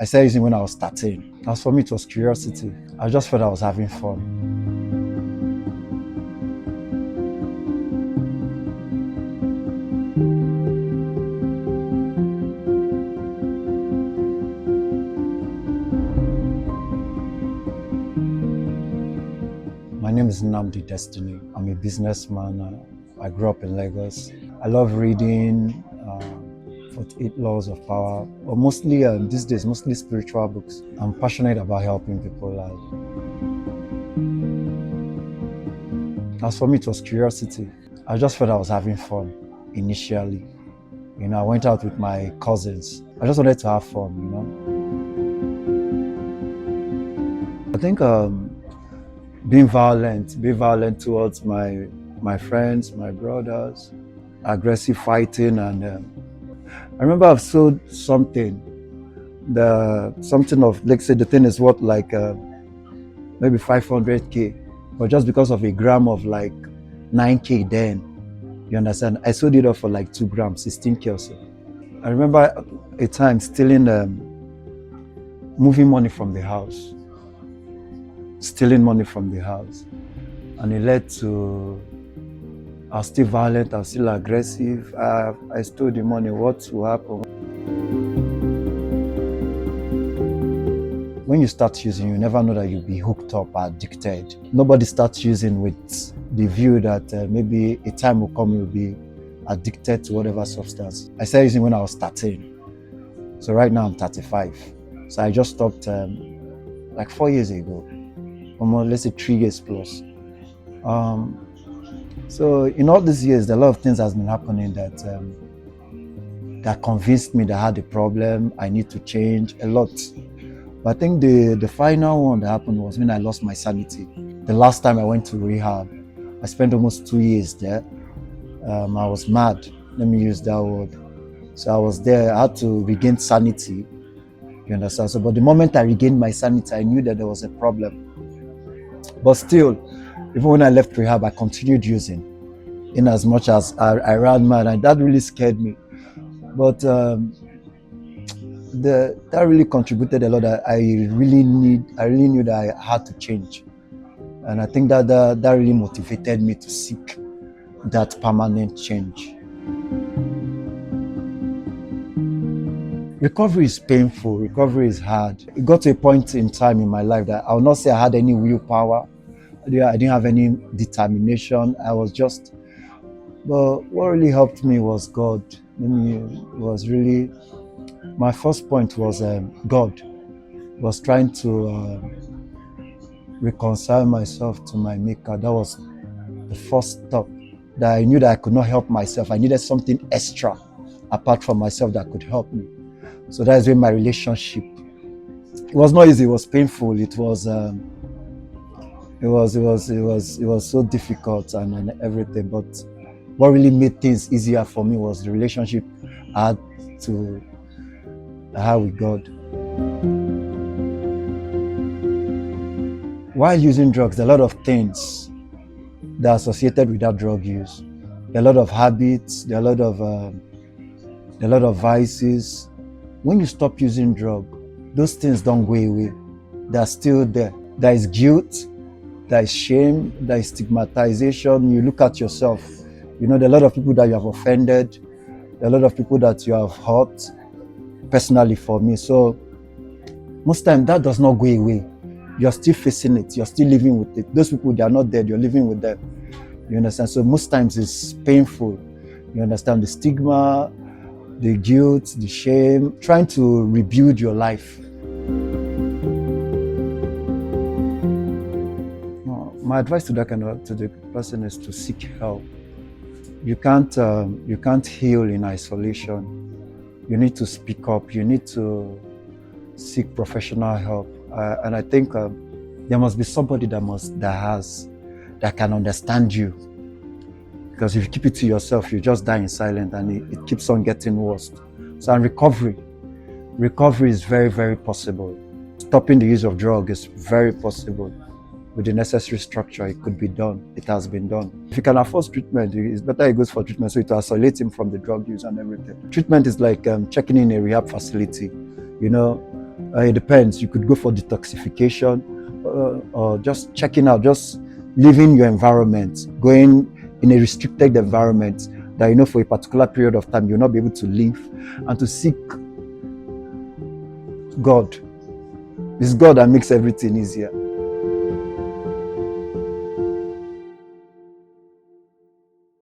I started using when I was 13. As for me, it was curiosity. I just felt I was having fun. My name is Namdi Destiny. I'm a businessman. I grew up in Lagos. I love reading, 48 Laws of Power, but mostly these days, mostly spiritual books. I'm passionate about helping people. As for me, it was curiosity. I just felt I was having fun initially. I went out with my cousins. I just wanted to have fun. I think being violent towards my friends, my brothers, aggressive fighting, and I remember I've sold something. Something of, let's say the thing is worth like maybe 500k, but just because of a gram of like 9k, then you understand, I sold it off for like 2 grams, 16k or so. I remember a time stealing, moving money from the house, stealing money from the house, and it led to, I was still violent, I was still aggressive. I stole the money. What will happen? When you start using, you never know that you'll be hooked up, addicted. Nobody starts using with the view that maybe a time will come you'll be addicted to whatever substance. I started using when I was 13. So right now I'm 35. So I just stopped like 4 years ago, almost, let's say 3 years plus. So in all these years, a lot of things has been happening that convinced me that I had a problem, I need to change a lot. But I think the final one that happened was when I lost my sanity. The last time I went to rehab, I spent almost 2 years there. I was mad, let me use that word. So I was there, I had to regain sanity, you understand? So, but the moment I regained my sanity, I knew that there was a problem. But still, even when I left rehab, I continued using, in as much as I ran mad, and that really scared me. But that really contributed a lot. That I really knew that I had to change, and I think that really motivated me to seek that permanent change. Recovery is painful. Recovery is hard. It got to a point in time in my life that I will not say I had any willpower. I didn't have any determination. I was just. But what really helped me was God. My first point was God. Was trying to reconcile myself to my Maker. That was the first step. That I knew that I could not help myself. I needed something extra apart from myself that could help me. So that is when my relationship. It was not easy. It was painful. It was so difficult and everything. But what really made things easier for me was the relationship I had with God. While using drugs, there are a lot of things that are associated with that drug use. There are a lot of habits. There are a lot of vices. When you stop using drug, those things don't go away. They are still there. There is guilt. There is shame. There is stigmatization. You look at yourself. There are a lot of people that you have offended. There are a lot of people that you have hurt, personally for me. So most times that does not go away. You're still facing it. You're still living with it. Those people, they are not dead. You're living with them. You understand? So most times it's painful. You understand? The stigma, the guilt, the shame, trying to rebuild your life. My advice to the person is to seek help. You can't heal in isolation. You need to speak up. You need to seek professional help. And I think there must be somebody that can understand you. Because if you keep it to yourself, you just die in silence, and it keeps on getting worse. So, and recovery is very, very possible. Stopping the use of drugs is very possible. With the necessary structure, it could be done. It has been done. If you can afford treatment, it's better he goes for treatment, so it will isolate him from the drug use and everything. Treatment is like checking in a rehab facility. It depends. You could go for detoxification, or just checking out, just leaving your environment, going in a restricted environment that you know for a particular period of time you'll not be able to live, and to seek God. It's God that makes everything easier.